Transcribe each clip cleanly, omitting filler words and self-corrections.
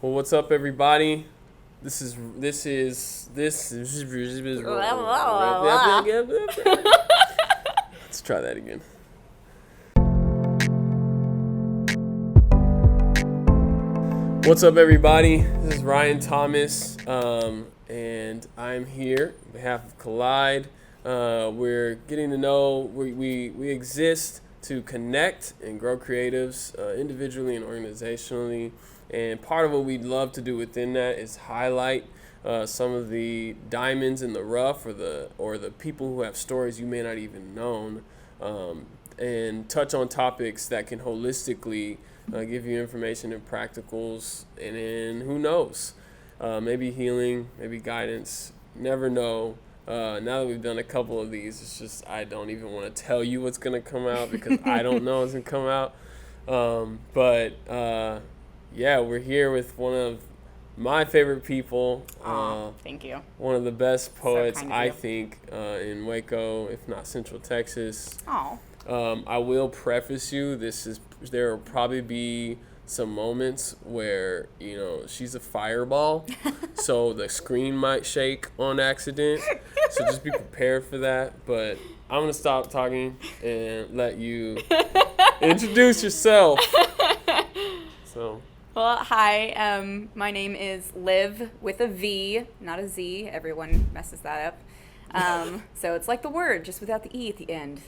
Well, what's up, everybody? This is. Let's try that again. What's up, everybody? This is Ryan Thomas, and I'm here on behalf of Collide. We're getting to know. We exist to connect and grow creatives individually and organizationally. And part of what we'd love to do within that is highlight some of the diamonds in the rough, or the people who have stories you may not even known, and touch on topics that can holistically give you information and practicals, and then who knows, maybe healing, maybe guidance. Never know. Now that we've done a couple of these, it's just I don't even want to tell you what's gonna come out because I don't know what's gonna come out. Yeah, we're here with one of my favorite people. Thank you. One of the best poets, kind of I you. think, in Waco, if not Central Texas. Oh. I will preface you, there will probably be some moments where, she's a fireball, so the screen might shake on accident. So just be prepared for that. But I'm going to stop talking and let you introduce yourself. So... Well, hi. My name is Liv with a V, not a Z. Everyone messes that up. So it's like the word, just without the E at the end.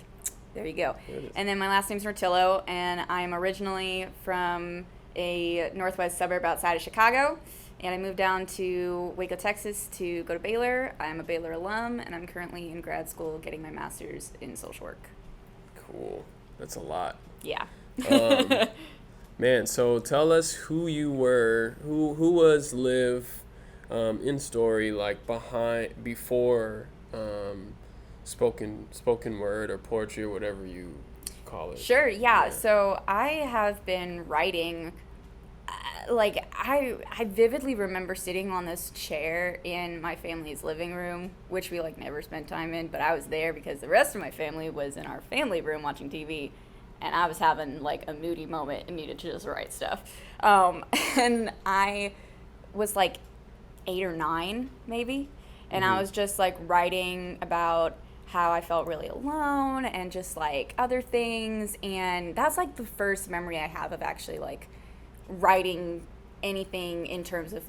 There you go. And then my last name's Martillo, and I'm originally from a northwest suburb outside of Chicago. And I moved down to Waco, Texas to go to Baylor. I'm a Baylor alum, and I'm currently in grad school getting my master's in social work. Cool. That's a lot. Yeah. Man, so tell us who you were. Who was Liv in story, like before spoken word or poetry or whatever you call it? Sure, yeah. So I have been writing, I vividly remember sitting on this chair in my family's living room, which we never spent time in, but I was there because the rest of my family was in our family room watching TV. And I was having a moody moment and needed to just write stuff. And I was 8 or 9 maybe. And I was just writing about how I felt really alone and just other things. And that's the first memory I have of actually writing anything in terms of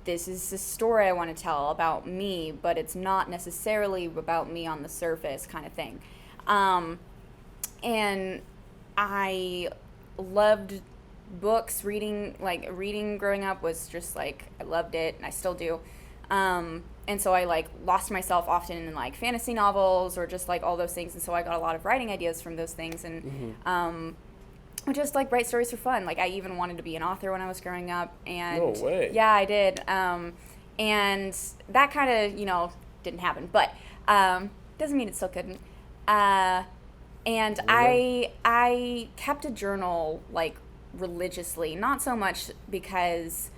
this is a story I want to tell about me, but it's not necessarily about me on the surface kind of thing. And I loved books. Reading growing up was just I loved it, and I still do. And so I lost myself often in fantasy novels or just all those things. And so I got a lot of writing ideas from those things, and I just write stories for fun. I even wanted to be an author when I was growing up. And no way. Yeah, I did. And that kind of didn't happen, but doesn't mean it still couldn't. And I kept a journal religiously, not so much because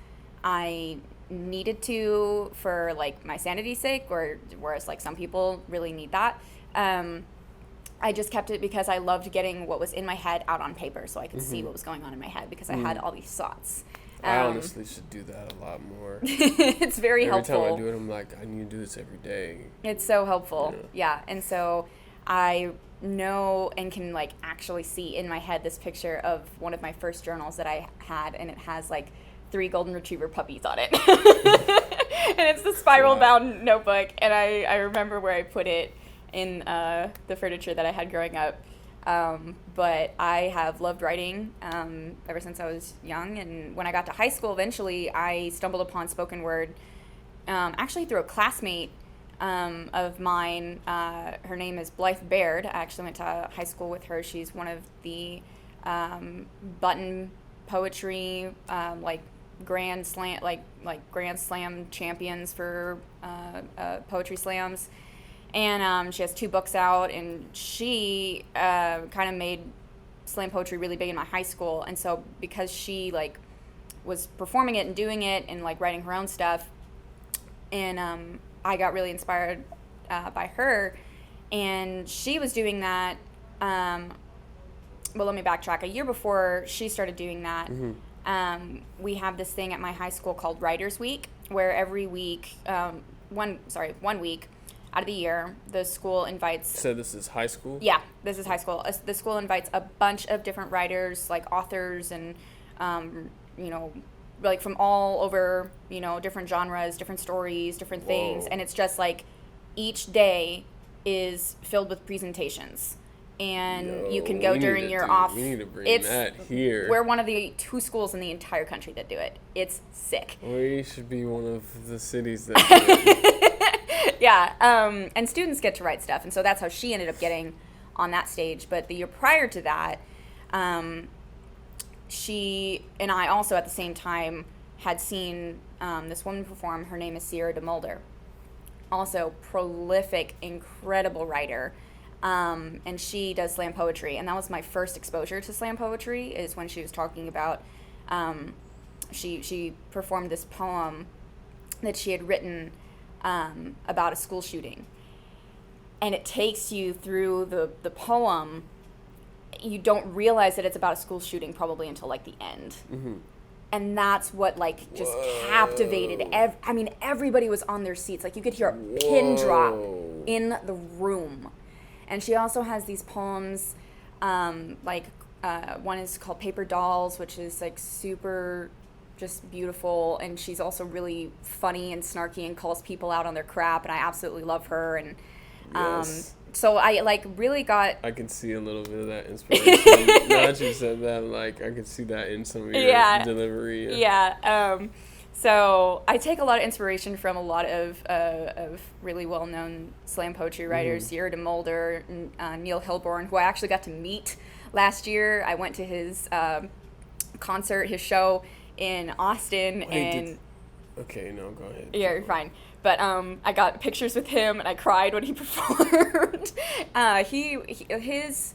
I needed to for my sanity's sake, or whereas some people really need that. I just kept it because I loved getting what was in my head out on paper, so I could see what was going on in my head because I had all these thoughts. I honestly should do that a lot more. It's very helpful. Every time I do it, I'm I need to do this every day. It's so helpful. Yeah. And so I know and can actually see in my head this picture of one of my first journals that I had, and it has 3 golden retriever puppies on it. And it's the spiral bound notebook, and I remember where I put it in the furniture that I had growing up. But I have loved writing ever since I was young, and when I got to high school, eventually I stumbled upon spoken word actually through a classmate of mine. Her name is Blythe Baird. I actually went to high school with her. She's one of the button poetry grand slam champions for poetry slams, and she has 2 books out, and she kind of made slam poetry really big in my high school. And so because she was performing it and doing it and writing her own stuff, and I got really inspired by her, and she was doing that. Well, let me backtrack. A year before she started doing that, we have this thing at my high school called Writers Week, where every week, one week out of the year, the school invites. So this is high school? Yeah, this is high school. The school invites a bunch of different writers, like authors and, like from all over, different genres, different stories, different things. And it's just like each day is filled with presentations. And you can go during your off. We need to bring that here. We're one of the 2 schools in the entire country that do it. It's sick. We should be one of the cities that do it. Yeah, and students get to write stuff, and so that's how she ended up getting on that stage. But the year prior to that, she and I also at the same time had seen this woman perform. Her name is Sierra DeMulder. Also prolific, incredible writer. And she does slam poetry, and that was my first exposure to slam poetry, is when she was talking about, she performed this poem that she had written about a school shooting, and it takes you through the poem. You don't realize that it's about a school shooting probably until like the end. Mm-hmm. And that's what like just captivated. Everybody was on their seats. Like you could hear a pin drop in the room. And she also has these poems, one is called Paper Dolls, which is like super just beautiful. And she's also really funny and snarky and calls people out on their crap. And I absolutely love her. And yes. So I like really got. I can see a little bit of that inspiration. Now that you said that, like I can see that in some of your delivery. Yeah. So I take a lot of inspiration from a lot of really well-known slam poetry writers, Sierra DeMulder, Neil Hilborn, who I actually got to meet last year. I went to his concert, his show in Austin. Okay, no, go ahead. Yeah, you're fine. But I got pictures with him, and I cried when he performed. His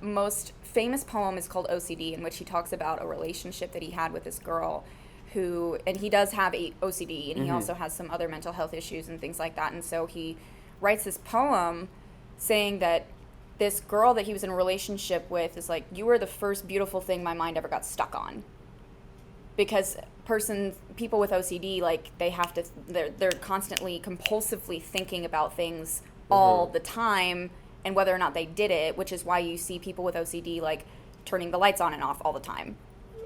most famous poem is called OCD, in which he talks about a relationship that he had with this girl and he does have OCD, and he also has some other mental health issues and things like that. And so he writes this poem saying that this girl that he was in a relationship with is like, you were the first beautiful thing my mind ever got stuck on. Because people with OCD, like they're constantly compulsively thinking about things all the time, and whether or not they did it, which is why you see people with OCD like turning the lights on and off all the time.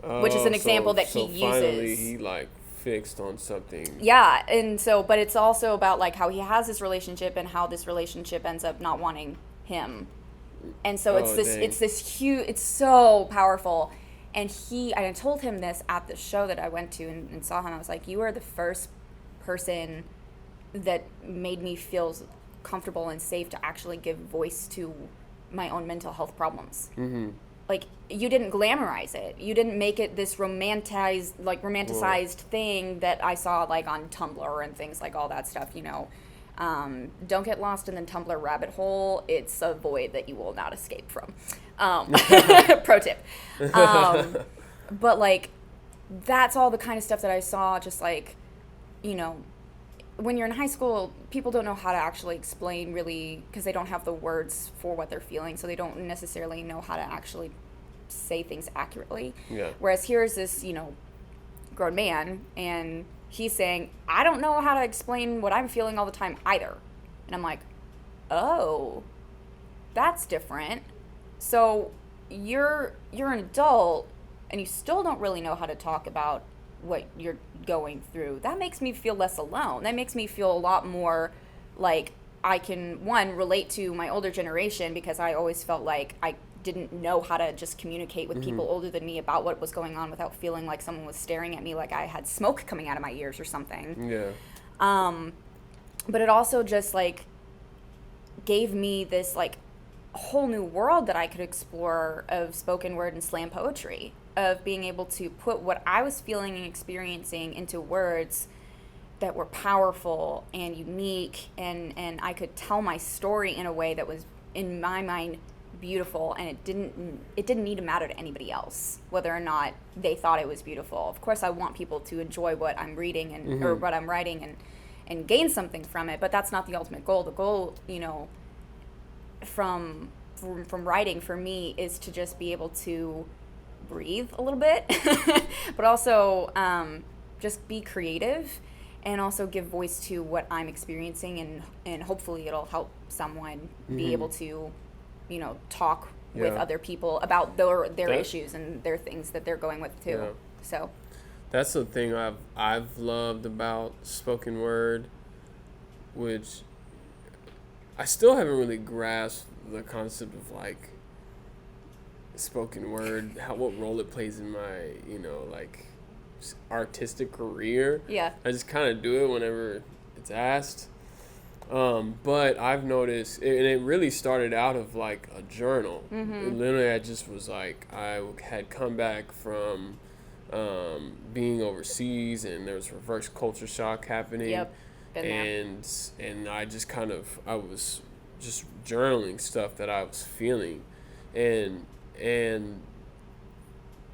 Which is an example that he uses. Finally he like fixed on something. Yeah, and so, but it's also about like how he has this relationship and how this relationship ends up not wanting him. And so it's this huge, it's so powerful. And I told him this at the show that I went to and saw him. I was like, you are the first person that made me feel comfortable and safe to actually give voice to my own mental health problems. Mm-hmm. Like, you didn't glamorize it. You didn't make it this romanticized thing that I saw, like, on Tumblr and things like all that stuff, Don't get lost in the Tumblr rabbit hole. It's a void that you will not escape from. Pro tip. But, like, that's all the kind of stuff that I saw, just, like, when you're in high school, people don't know how to actually explain really, because they don't have the words for what they're feeling, so they don't necessarily know how to actually say things accurately. Yeah. Whereas here's this, grown man, and he's saying, I don't know how to explain what I'm feeling all the time either. And I'm like, oh, that's different. So you're an adult, and you still don't really know how to talk about what you're going through. That makes me feel less alone. That makes me feel a lot more like I can, one, relate to my older generation, because I always felt like I didn't know how to just communicate with people older than me about what was going on without feeling like someone was staring at me like I had smoke coming out of my ears or something. Yeah. But it also just like gave me this like whole new world that I could explore of spoken word and slam poetry, of being able to put what I was feeling and experiencing into words that were powerful and unique, and I could tell my story in a way that was, in my mind, beautiful, and it didn't need to matter to anybody else whether or not they thought it was beautiful. Of course, I want people to enjoy what I'm reading and or what I'm writing and gain something from it, but that's not the ultimate goal. The goal, from writing for me is to just be able to breathe a little bit, but also just be creative and also give voice to what I'm experiencing, and hopefully it'll help someone be able to, talk with other people about their issues and their things that they're going with too. Yeah. So that's the thing I've loved about spoken word, which I still haven't really grasped the concept of like spoken word, what role it plays in my, like artistic career. Yeah. I just kind of do it whenever it's asked. But I've noticed, and it really started out of like a journal. Literally, I just was like, I had come back from being overseas, and there was reverse culture shock happening. Yep. Been there. And I just I was just journaling stuff that I was feeling, and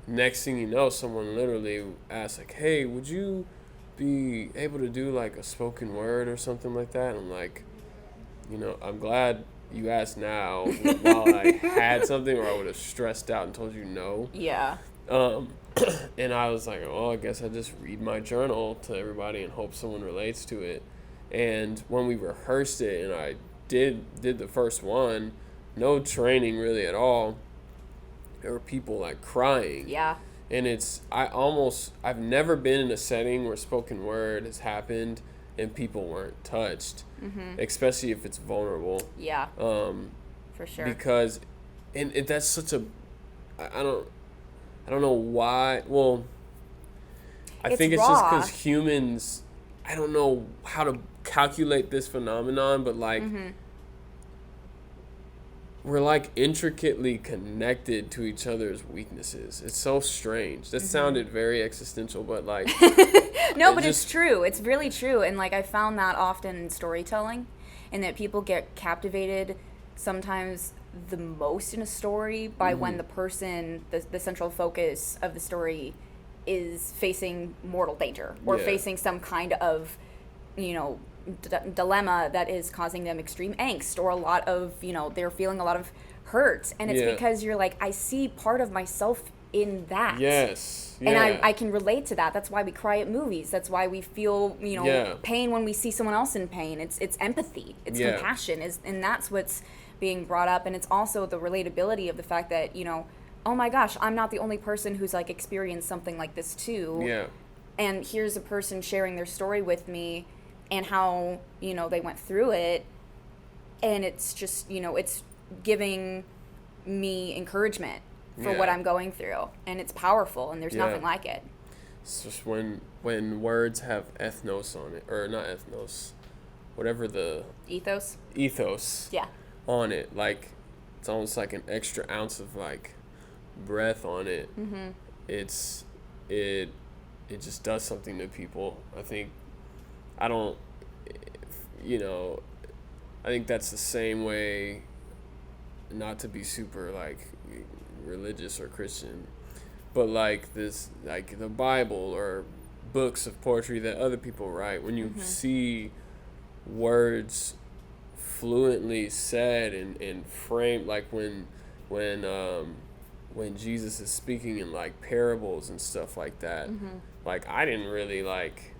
next thing you know, someone literally asked like, "Hey, would you be able to do like a spoken word or something like that?" And I'm like, I'm glad you asked now while I had something, or I would have stressed out and told you no. Yeah. And I was like, well, I guess I just read my journal to everybody and hope someone relates to it. And when we rehearsed it, and I did the first one, no training really at all, there were people like crying. Yeah. And I've never been in a setting where spoken word has happened and people weren't touched, especially if it's vulnerable. Yeah. For sure. Because, and that's such a, I don't know why. Well, I think it's just because humans, I don't know how to calculate this phenomenon, but like, we're like intricately connected to each other's weaknesses. It's so strange. That sounded very existential, but like no, but it's true. It's really true. And like I found that often in storytelling, and that people get captivated sometimes the most in a story by when the person, the central focus of the story, is facing mortal danger or facing some kind of dilemma that is causing them extreme angst, or a lot of they're feeling a lot of hurt, and it's because you're like, I see part of myself in that. Yes. And I can relate to that. That's why we cry at movies. That's why we feel pain when we see someone else in pain. It's empathy, it's compassion, and that's what's being brought up. And it's also the relatability of the fact that oh my gosh, I'm not the only person who's like experienced something like this too. And here's a person sharing their story with me and how they went through it, and it's just it's giving me encouragement for what I'm going through, and it's powerful, and there's nothing like it. It's just when words have ethnos on it, or not ethnos, whatever the ethos on it, like it's almost like an extra ounce of like breath on it. It just does something to people. I think I think that's the same way, not to be super like religious or Christian, but like this, like the Bible or books of poetry that other people write, when you see words fluently said and framed, like when Jesus is speaking in like parables and stuff like that, like I didn't really like,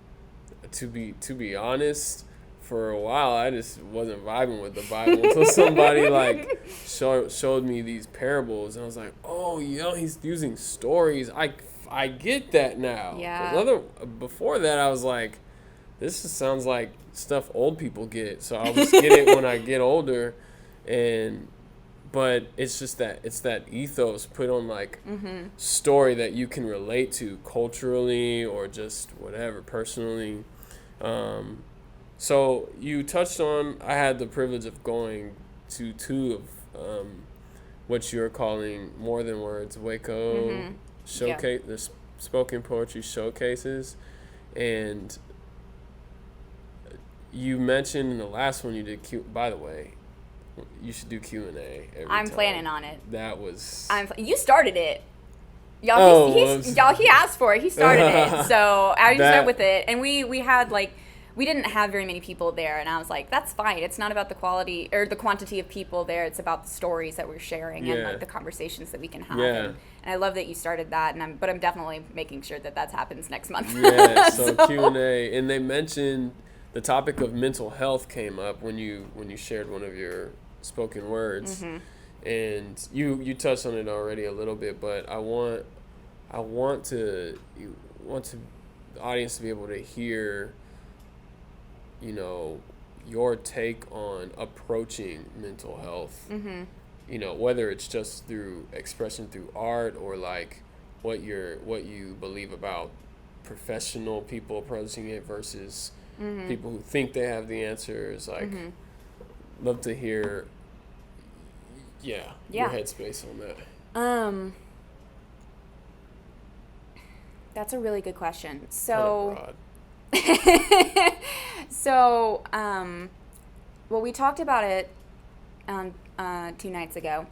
to be honest, for a while I just wasn't vibing with the Bible until somebody like showed me these parables, and I was like, oh he's using stories. I get that now. Before that I was like, this just sounds like stuff old people get, so I'll just get it when I get older. But it's just that it's that ethos put on like story that you can relate to culturally or just whatever personally. So you touched on, I had the privilege of going to two of what you're calling More Than Words, Waco showcase, the spoken poetry showcases, and you mentioned in the last one you did by the way, you should do Q&A every I'm time. planning on it. That was... You started it. Y'all, he asked for it. He started it. So I just went with it. And we had like, we didn't have very many people there, and I was like, that's fine. It's not about the quality or the quantity of people there. It's about the stories that we're sharing and like the conversations that we can have. And I love that you started that, but I'm definitely making sure that happens next month. Yeah, so Q&A, and they mentioned the topic of mental health came up when you shared one of your spoken words, and you touched on it already a little bit, but I want the audience to be able to hear, you know, your take on approaching mental health. You know, whether it's just through expression through art or like what you believe about professional people approaching it versus people who think they have the answers. Like, love to hear, your headspace on that. That's a really good question. Well, we talked about it 2 nights ago,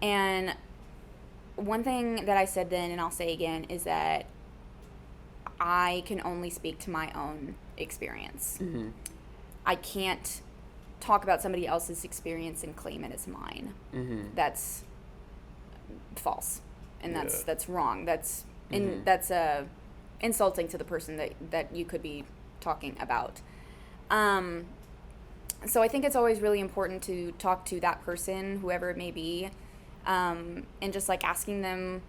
and one thing that I said then, and I'll say again, is that I can only speak to my own experience. I can't talk about somebody else's experience and claim it as mine. That's false, and that's wrong. That's insulting to the person that you could be talking about. So I think it's always really important to talk to that person, whoever it may be, and just like asking them,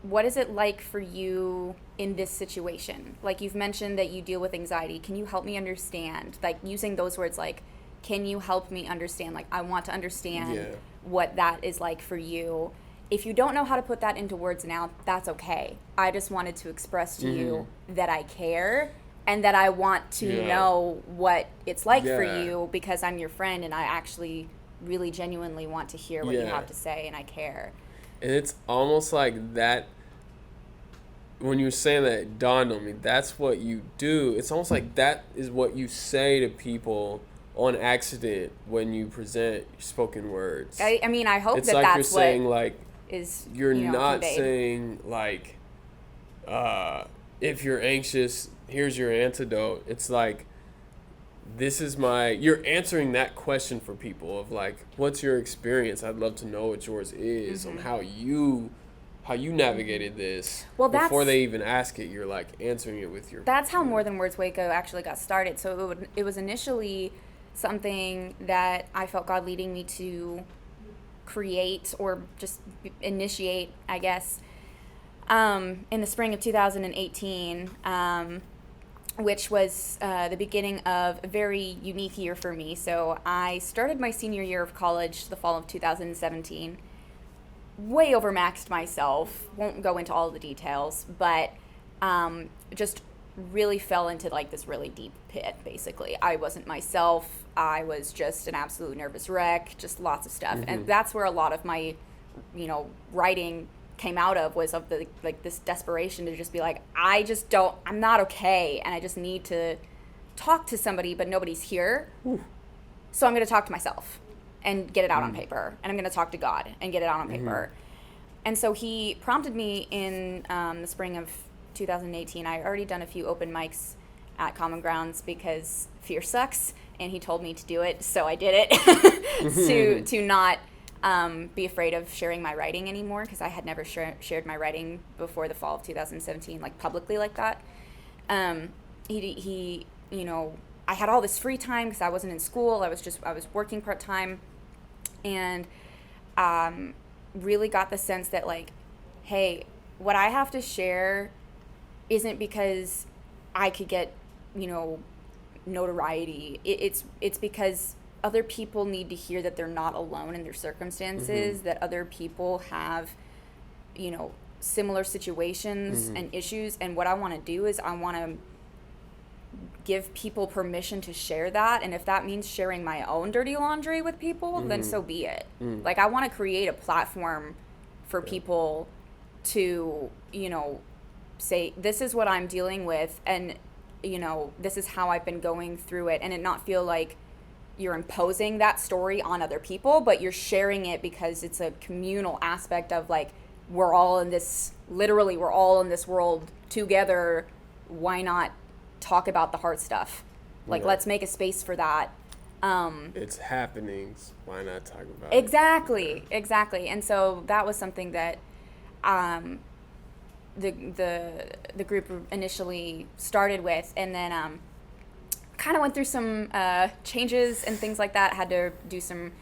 what is it like for you in this situation? Like, you've mentioned that you deal with anxiety. Can you help me understand? Like, using those words like, can you help me understand? Like, I want to understand what that is like for you. If you don't know how to put that into words now, that's okay. I just wanted to express to you that I care and that I want to know what it's like for you, because I'm your friend and I actually really genuinely want to hear what you have to say, and I care. And it's almost like that, when you were saying that, it dawned on me, that's what you do. It's almost like that is what you say to people on accident when you present spoken words. I mean, I hope it's that like that's you're saying, what like, is, you're not conveyed. saying like, if you're anxious, here's your antidote. It's like, you're answering that question for people of like, what's your experience? I'd love to know what yours is, on how you navigated this. Well, before they even ask it, you're like answering it with your. That's how More Than Words Waco actually got started. So it was initially something that I felt God leading me to create or just initiate, I guess, in the spring of 2018, which was the beginning of a very unique year for me. So I started my senior year of college the fall of 2017. Way overmaxed myself. Won't go into all the details, but just really fell into like this really deep pit, basically. I wasn't myself. I was just an absolute nervous wreck, just lots of stuff. And that's where a lot of my, writing came out of, was of the like this desperation to just be like, I'm not okay, and I just need to talk to somebody, but nobody's here. So I'm going to talk to myself and get it out on paper, and I'm going to talk to God and get it out on paper. And so he prompted me in the spring of 2018. I had already done a few open mics at Common Grounds because fear sucks, and he told me to do it, so I did it to not be afraid of sharing my writing anymore, because I had never shared my writing before the fall of 2017, like publicly like that. He I had all this free time because I wasn't in school. I was working part-time, and really got the sense that, like, hey, what I have to share isn't because I could get, notoriety. It's because other people need to hear that they're not alone in their circumstances, that other people have, similar situations and issues. And what I want to do is I want to give people permission to share that. And if that means sharing my own dirty laundry with people, then so be it. Like, I want to create a platform for people to, say, this is what I'm dealing with, and, this is how I've been going through it, and it not feel like you're imposing that story on other people, but you're sharing it because it's a communal aspect of, like, we're all in this world together. Why not talk about the hard stuff? Like, Yeah. let's make a space for that. It's happenings. Why not talk about Exactly. And so that was something that the group initially started with, and then kind of went through some changes and things like that. Had to do some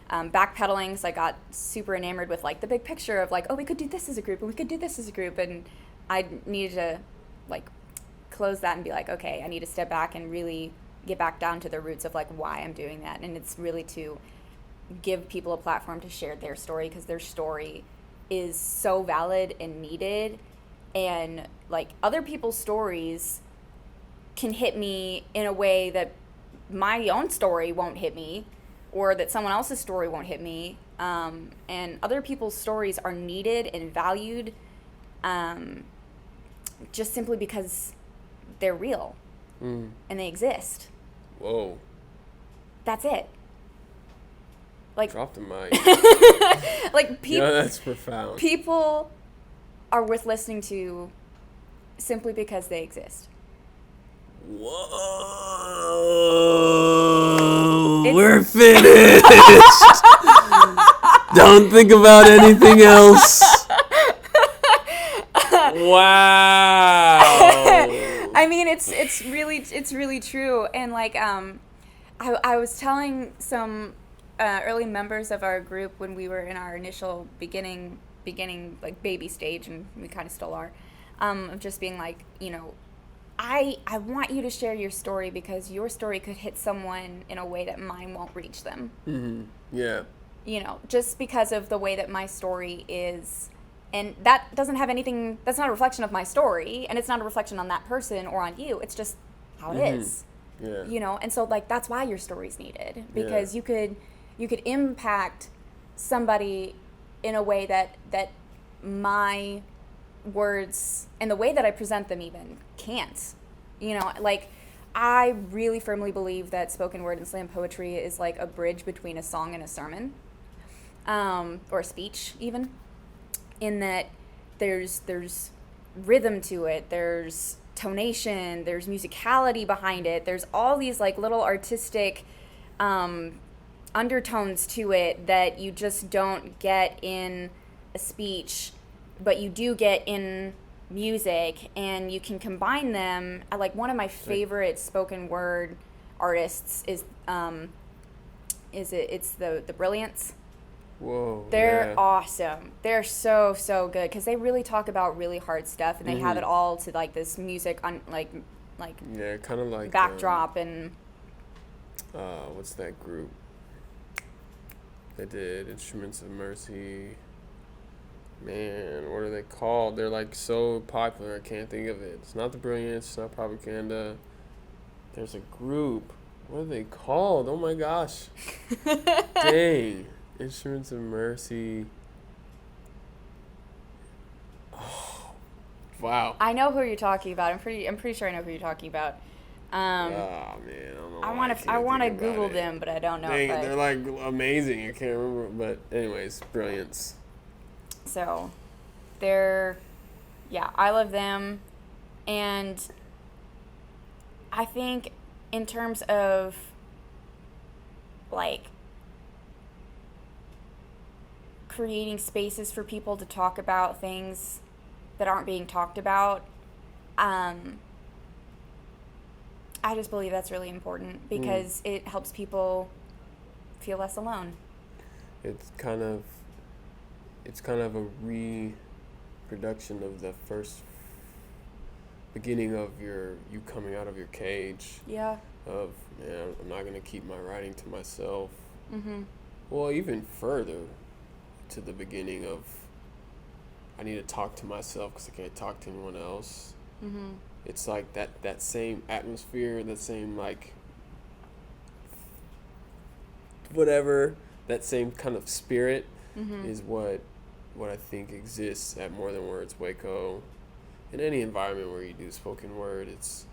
backpedaling, so I got super enamored with like the big picture of like, oh, we could do this as a group, and we could do this as a group, and I needed to like close that and be like, okay, I need to step back and really get back down to the roots of like why I'm doing that, and it's really to give people a platform to share their story, because their story is so valid and needed, and like other people's stories can hit me in a way that my own story won't hit me, or that someone else's story won't hit me, and other people's stories are needed and valued, just simply because they're real and they exist. Whoa. That's it. Like, Drop the mic. like Yeah, that's profound. people are worth listening to simply because they exist. Whoa. We're finished. Don't think about anything else. Wow. I mean, it's really true, and like I was telling some early members of our group when we were in our initial beginning like baby stage, and we kind of still are, of just being like, you know, I want you to share your story, because your story could hit someone in a way that mine won't reach them. Mm-hmm. Yeah. You know, just because of the way that my story is. And that doesn't have anything, that's not a reflection of my story, and it's not a reflection on that person or on you. It's just how it is. Yeah. You know, and so like that's why your story's needed, because you could impact somebody in a way that my words and the way that I present them even can't. You know, like I really firmly believe that spoken word and slam poetry is like a bridge between a song and a sermon, or a speech even. In that there's rhythm to it, there's tonation, there's musicality behind it, there's all these like little artistic undertones to it that you just don't get in a speech, but you do get in music, and you can combine them. Like one of my favorite spoken word artists is it's the Brilliance. Whoa. They're awesome. They're so good, because they really talk about really hard stuff, and they have it all to like this music on like yeah, kind of like backdrop and what's that group? They did Instruments of Mercy. Man, what are they called? They're like so popular, I can't think of it. It's not the Brilliance, it's not Propaganda. There's a group. What are they called? Oh my gosh. Dang. Instruments of Mercy. Oh, wow. I know who you're talking about. I'm pretty sure I know who you're talking about. Oh man, I don't know. I want to Google them, but I don't know. Dang, they're like amazing. I can't remember, but anyways, Brilliance. So, I love them, and I think in terms of like creating spaces for people to talk about things that aren't being talked about, I just believe that's really important, because it helps people feel less alone. It's kind of a reproduction of the first beginning of you coming out of your cage. Yeah. Of, man, I'm not gonna keep my writing to myself. Mm-hmm. Well, even further to the beginning of, I need to talk to myself because I can't talk to anyone else. Mm-hmm. It's like that same atmosphere, that same like whatever, that same kind of spirit is what I think exists at More Than Words Waco. In any environment where you do spoken word, it's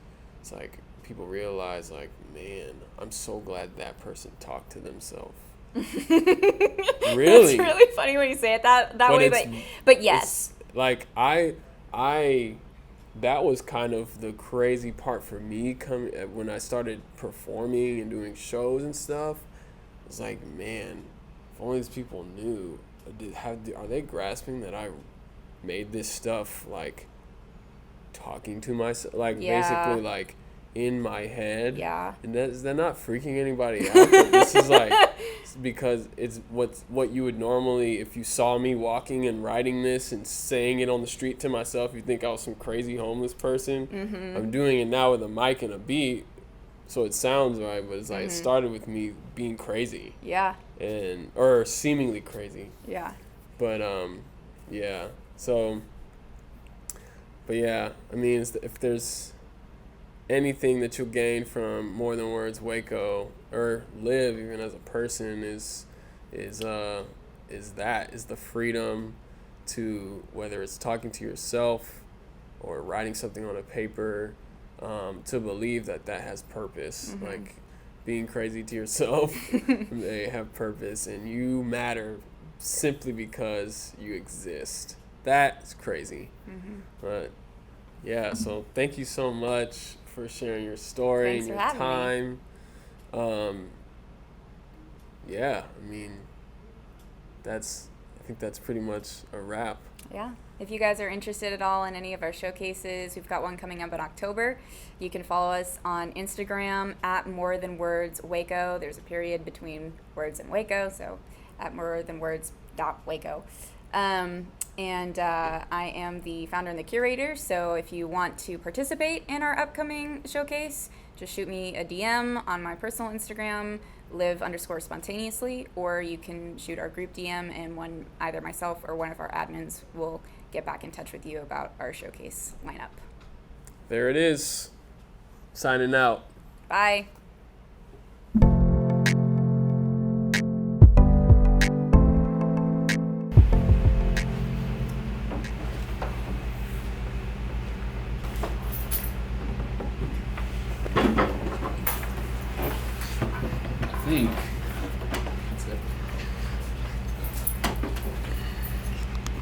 like people realize like, man, I'm so glad that person talked to themselves. Really? It's really funny when you say it that way, but yes. Like I that was kind of the crazy part for me when I started performing and doing shows and stuff. It's like, man, if only these people knew. Are they grasping that I made this stuff like talking to myself, like basically like in my head? Yeah. And they're not freaking anybody out. But this is like because it's what you would normally, if you saw me walking and writing this and saying it on the street to myself, you'd think I was some crazy homeless person. Mm-hmm. I'm doing it now with a mic and a beat, so it sounds right, but it's like it started with me being crazy. Yeah. Or seemingly crazy. Yeah. But yeah. So but yeah, I mean, if there's anything that you'll gain from More Than Words Waco, or live even as a person, is the freedom to, whether it's talking to yourself or writing something on a paper, to believe that has purpose. Mm-hmm. Like being crazy to yourself, they have purpose, and you matter simply because you exist. That's crazy. Mm-hmm. But yeah, so thank you so much for sharing your story and your time. Yeah, I mean, I think that's pretty much a wrap. Yeah. If you guys are interested at all in any of our showcases, we've got one coming up in October. You can follow us on Instagram at More Than Words Waco. There's a period between words and Waco, so at morethanwords.waco. And I am the founder and the curator, so if you want to participate in our upcoming showcase, just shoot me a DM on my personal Instagram, live_spontaneously, or you can shoot our group DM, and either myself or one of our admins will get back in touch with you about our showcase lineup. There it is. Signing out. Bye. I think